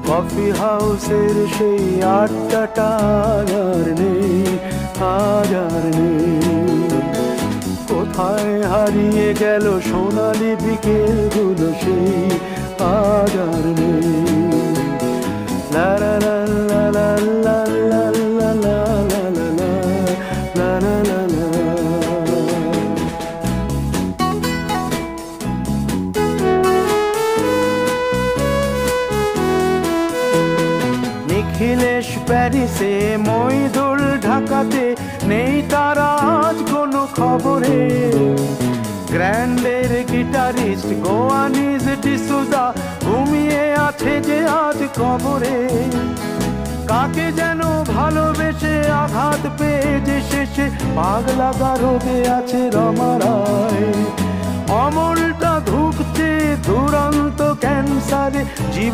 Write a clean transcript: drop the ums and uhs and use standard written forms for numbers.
Coffee হাউসের সেই আড্ডাটা আর নেই, আজ আর নেই। কোথায় হারিয়ে গেল সোনালি বিকেলগুলো সেই, আজ আর নেই। লা লা লা লা লা লা লা লা লা লা লা লা লা লা। নিখিলেশ প্যারিসে, মইদুল ঢাকাতে, নেই তারা আজ কোনো খবরে। গ্র্যান্ডের গিটারিস্ট গোয়ানিজ ডিসুজা ঘুমিয়ে আছে যে আজ কবরে। কাকে যেন ভালোবেসে আঘাত পেয়ে যে শেষে পাগলা গারদে আছে রমা রায়। অমলটা ধুকছে দুরন্ত ক্যান্সারে।